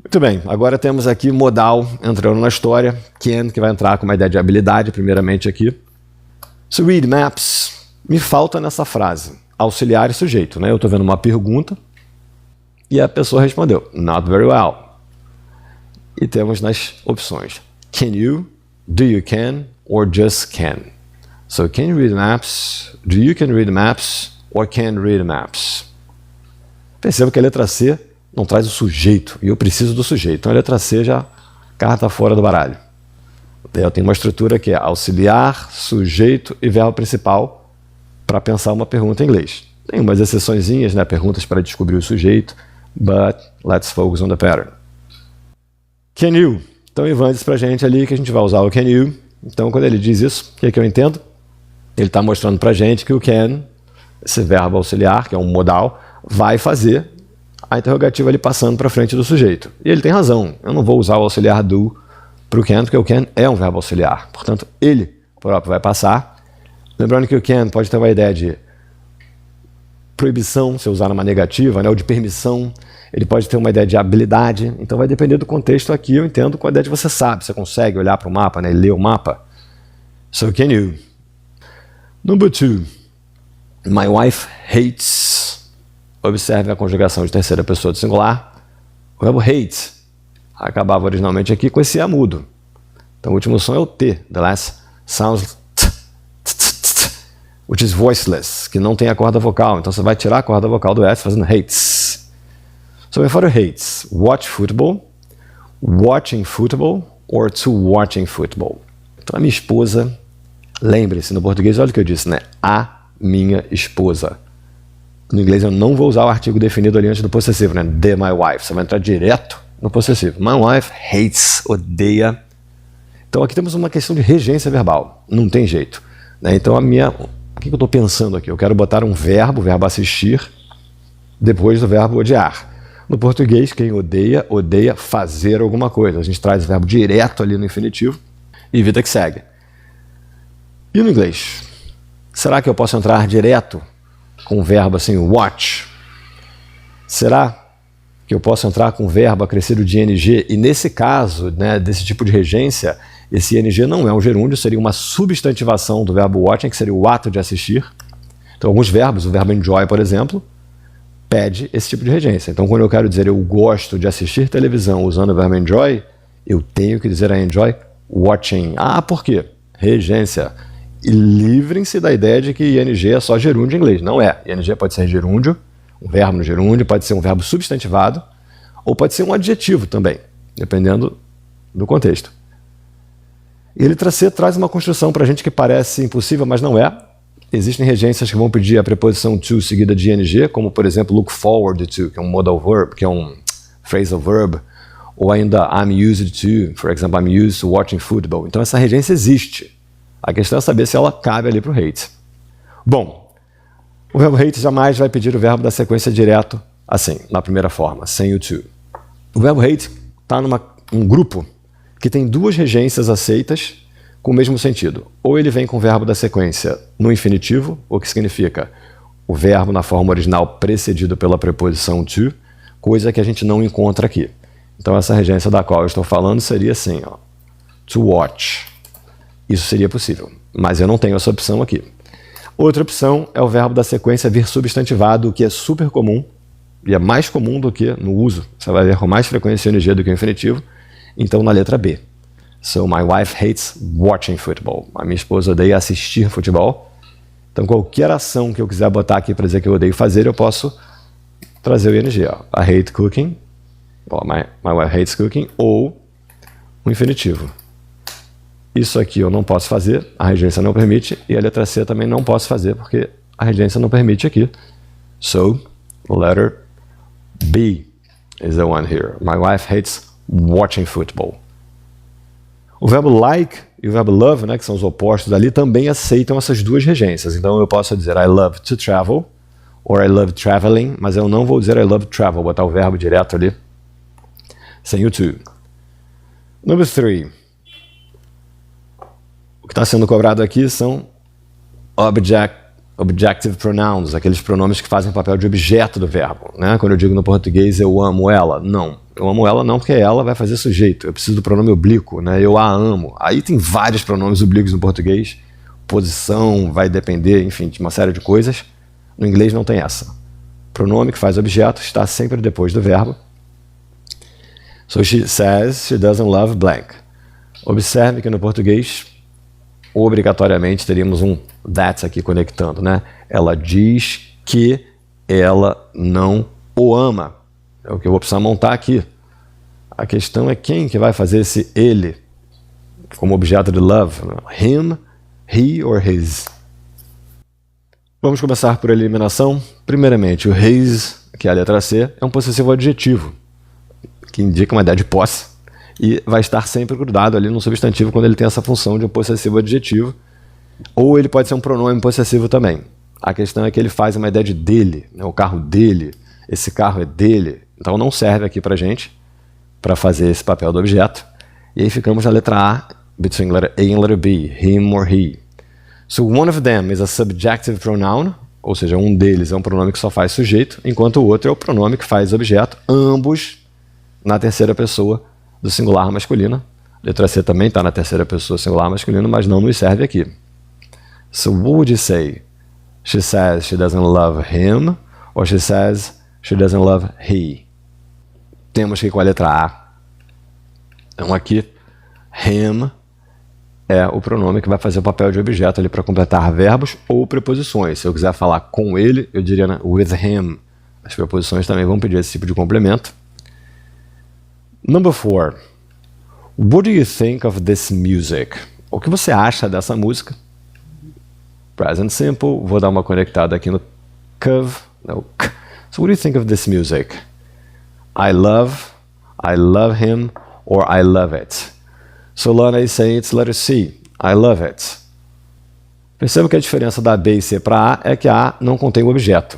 Muito bem, agora temos aqui modal entrando na história. Can, que vai entrar com uma ideia de habilidade, primeiramente aqui. So read maps. Me falta nessa frase auxiliar e sujeito, né? Eu estou vendo uma pergunta e a pessoa respondeu, not very well. E temos nas opções, can you, do you can, or just can. So can you read maps, do you can read maps, or can read maps. Perceba que a letra C não traz o sujeito, e eu preciso do sujeito. Então a letra C já carta fora do baralho. Eu tenho uma estrutura que é auxiliar, sujeito e verbo principal para pensar uma pergunta em inglês. Tem umas exceçõezinhas, né? Perguntas para descobrir o sujeito, but let's focus on the pattern. Can you? Então, Ivan diz pra gente ali que a gente vai usar o can you. Então, quando ele diz isso, o que é que eu entendo? Ele está mostrando pra gente que o can, esse verbo auxiliar, que é um modal, vai fazer a interrogativa ali passando para frente do sujeito. E ele tem razão. Eu não vou usar o auxiliar do para o can, porque o can é um verbo auxiliar. Portanto, ele próprio vai passar. Lembrando que o can pode ter uma ideia de proibição, se usar numa negativa, né, ou de permissão. Ele pode ter uma ideia de habilidade. Então vai depender do contexto aqui. Eu entendo qual a ideia de você sabe. Você consegue olhar para o mapa, né, e ler o mapa. So can you? Number 2. My wife hates. Observe a conjugação de terceira pessoa do singular. O verbo hate acabava originalmente aqui com esse A mudo. Então o último som é o T. The last sounds which is voiceless, que não tem a corda vocal. Então você vai tirar a corda vocal do S fazendo hates. So my father hates watch football, watching football, or to watching football. Então a minha esposa, lembre-se, no português, olha o que eu disse, né? A minha esposa. No inglês eu não vou usar o artigo definido ali antes do possessivo, né? The my wife. Você vai entrar direto no possessivo. My wife hates, odeia. Então aqui temos uma questão de regência verbal. Não tem jeito, né? Então o que eu estou pensando aqui? Eu quero botar um verbo, o verbo assistir, depois do verbo odiar. No português, quem odeia, odeia fazer alguma coisa. A gente traz o verbo direto ali no infinitivo e vida que segue. E no inglês? Será que eu posso entrar direto com o verbo assim, watch? Será que eu posso entrar com o verbo acrescido de ing? E nesse caso, né, desse tipo de regência, esse ing não é um gerúndio, seria uma substantivação do verbo watching, que seria o ato de assistir. Então, alguns verbos, o verbo enjoy, por exemplo, pede esse tipo de regência. Então, quando eu quero dizer eu gosto de assistir televisão usando o verbo enjoy, eu tenho que dizer I enjoy watching. Ah, por quê? Regência. E livrem-se da ideia de que ing é só gerúndio em inglês. Não é. Ing pode ser gerúndio, um verbo no gerúndio, pode ser um verbo substantivado, ou pode ser um adjetivo também, dependendo do contexto. E a letra C traz uma construção para a gente que parece impossível, mas não é. Existem regências que vão pedir a preposição to seguida de ing, como, por exemplo, look forward to, que é um modal verb, que é um phrasal verb, ou ainda I'm used to, for example, I'm used to watching football. Então essa regência existe. A questão é saber se ela cabe ali para o hate. Bom, o verbo hate jamais vai pedir o verbo da sequência direto assim, na primeira forma, sem o to. O verbo hate está num grupo que tem duas regências aceitas com o mesmo sentido. Ou ele vem com o verbo da sequência no infinitivo, o que significa o verbo na forma original precedido pela preposição to, coisa que a gente não encontra aqui. Então essa regência da qual eu estou falando seria assim, ó, to watch. Isso seria possível, mas eu não tenho essa opção aqui. Outra opção é o verbo da sequência vir substantivado, o que é super comum, e é mais comum do que no uso. Você vai ver com mais frequência o ing do que o infinitivo. Então, na letra B. So, my wife hates watching football. A minha esposa odeia assistir futebol. Então, qualquer ação que eu quiser botar aqui para dizer que eu odeio fazer, eu posso trazer o ing. Ó. I hate cooking. My wife hates cooking. Ou o infinitivo. Isso aqui eu não posso fazer, a regência não permite, e a letra C também não posso fazer, porque a regência não permite aqui. So, letter B is the one here. My wife hates watching football. O verbo like e o verbo love, né, que são os opostos ali, também aceitam essas duas regências. Então eu posso dizer I love to travel, or I love traveling, mas eu não vou dizer I love travel, botar o verbo direto ali, sem o to. Number 3. O que está sendo cobrado aqui são objective pronouns, aqueles pronomes que fazem o papel de objeto do verbo. Né? Quando eu digo no português eu amo ela, não. Eu amo ela não porque ela vai fazer sujeito. Eu preciso do pronome oblíquo, né? Eu a amo. Aí tem vários pronomes oblíquos no português. Posição vai depender, enfim, de uma série de coisas. No inglês não tem essa. Pronome que faz objeto está sempre depois do verbo. So she says she doesn't love blank. Observe que no português, obrigatoriamente, teríamos um that aqui conectando, né? Ela diz que ela não o ama. É o que eu vou precisar montar aqui. A questão é quem que vai fazer esse ele como objeto de love. Him, he or his. Vamos começar por eliminação. Primeiramente, o his, que é a letra C, é um possessivo adjetivo, que indica uma ideia de posse, e vai estar sempre grudado ali no substantivo quando ele tem essa função de um possessivo adjetivo, ou ele pode ser um pronome possessivo também. A questão é que ele faz uma ideia de dele, né? O carro dele, esse carro é dele, então não serve aqui pra gente, para fazer esse papel do objeto, e aí ficamos na letra A, between letter A and letter B, him or he. So one of them is a subjective pronoun, ou seja, um deles é um pronome que só faz sujeito, enquanto o outro é o pronome que faz objeto, ambos na terceira pessoa do singular masculino. Letra C também está na terceira pessoa singular masculino, mas não nos serve aqui. So what would you say? She says she doesn't love him, or she says she doesn't love he. Temos que ir com a letra A. Então aqui, him é o pronome que vai fazer o papel de objeto ali para completar verbos ou preposições. Se eu quiser falar com ele, eu diria with him. As preposições também vão pedir esse tipo de complemento. Number 4. What do you think of this music? O que você acha dessa música? Present simple. Vou dar uma conectada aqui no cov. No k. So what do you think of this music? I love him, or I love it. So Lana is saying it's letter C. I love it. Perceba que a diferença da B e C para A é que a A não contém o objeto.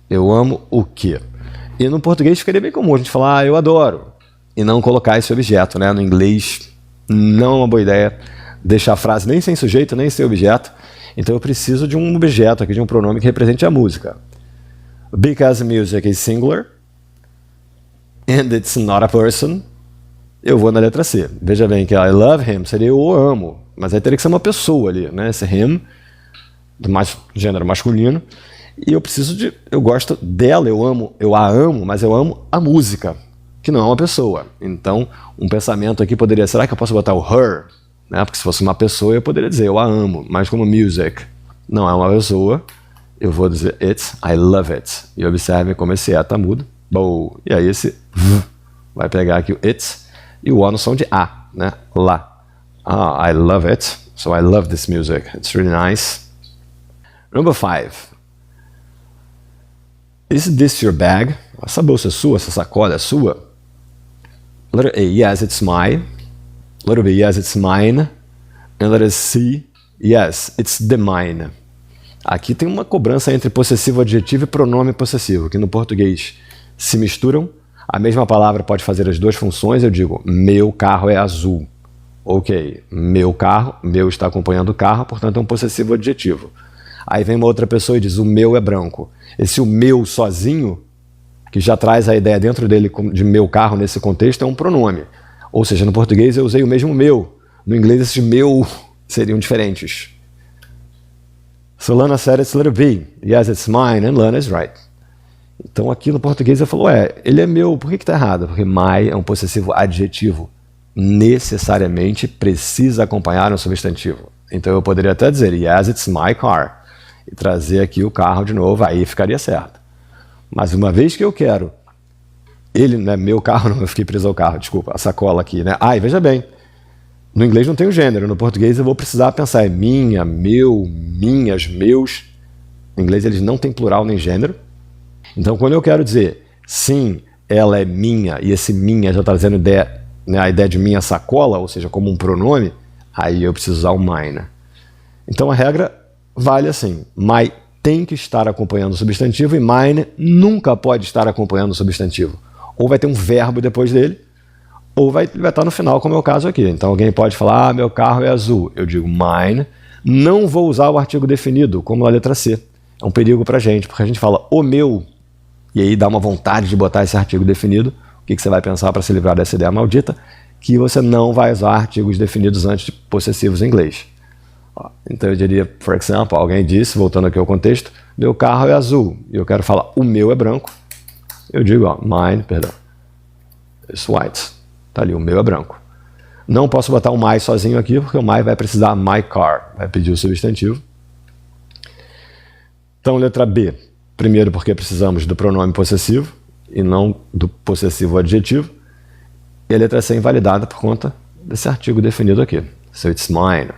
Eu amo o quê? E no português ficaria bem comum a gente falar eu adoro e não colocar esse objeto, né? No inglês não é uma boa ideia deixar a frase nem sem sujeito, nem sem objeto. Então eu preciso de um objeto aqui, de um pronome que represente a música. Because music is singular and it's not a person, eu vou na letra C. Veja bem que I love him seria eu o amo, mas aí teria que ser uma pessoa ali, né? Esse him, do gênero masculino. E eu gosto dela, eu a amo, mas eu amo a música, que não é uma pessoa. Então, um pensamento aqui poderia, será que eu posso botar o her? Né? Porque se fosse uma pessoa, eu poderia dizer eu a amo, mas como music não é uma pessoa, eu vou dizer it, I love it. E observem como esse E tá mudo. Bow. E aí esse v vai pegar aqui o it e o O no som de A, né? Lá. Ah, I love it. So I love this music. It's really nice. Number 5. Is this your bag? Essa bolsa é sua? Essa sacola é sua? Letter A, yes, it's mine. Letter B, yes, it's mine. And letter C, yes, it's the mine. Aqui tem uma cobrança entre possessivo adjetivo e pronome possessivo, que no português se misturam. A mesma palavra pode fazer as duas funções. Eu digo, meu carro é azul. Ok, meu carro, meu está acompanhando o carro, portanto é um possessivo adjetivo. Aí vem uma outra pessoa e diz, o meu é branco. Esse o meu sozinho, que já traz a ideia dentro dele de meu carro nesse contexto, é um pronome. Ou seja, no português eu usei o mesmo meu. No inglês esses meu seriam diferentes. So Lana said it's letter B. Yes, it's mine, and Lana is right. Então aqui no português eu falo, ele é meu, por que está errado? Porque my é um possessivo adjetivo. Necessariamente precisa acompanhar um substantivo. Então eu poderia até dizer, yes, it's my car. E trazer aqui o carro de novo, aí ficaria certo. Mas uma vez que eu quero, ele não é meu carro, não, eu fiquei preso ao carro, desculpa, a sacola aqui, né? E veja bem, no inglês não tem o gênero, no português eu vou precisar pensar, é minha, meu, minhas, meus. No inglês eles não têm plural nem gênero. Então quando eu quero dizer, sim, ela é minha, e esse minha já está trazendo ideia, né, a ideia de minha sacola, ou seja, como um pronome, aí eu preciso usar o mine. Então a regra vale assim, my tem que estar acompanhando o substantivo e mine nunca pode estar acompanhando o substantivo. Ou vai ter um verbo depois dele, ou vai estar no final, como é o caso aqui. Então alguém pode falar, meu carro é azul. Eu digo mine, não vou usar o artigo definido, como na letra C. É um perigo pra gente, porque a gente fala o meu, E aí dá uma vontade de botar esse artigo definido. O que você vai pensar para se livrar dessa ideia maldita? Que você não vai usar artigos definidos antes de possessivos em inglês. Então eu diria, por exemplo, alguém disse, voltando aqui ao contexto, meu carro é azul, e eu quero falar, o meu é branco. Eu digo, mine, perdão, is white. Tá ali, o meu é branco. Não posso botar um my sozinho aqui, porque o my vai precisar my car, vai pedir o substantivo. Então, letra B. Primeiro, porque precisamos do pronome possessivo e não do possessivo adjetivo. E a letra C é invalidada por conta desse artigo definido aqui. So it's mine.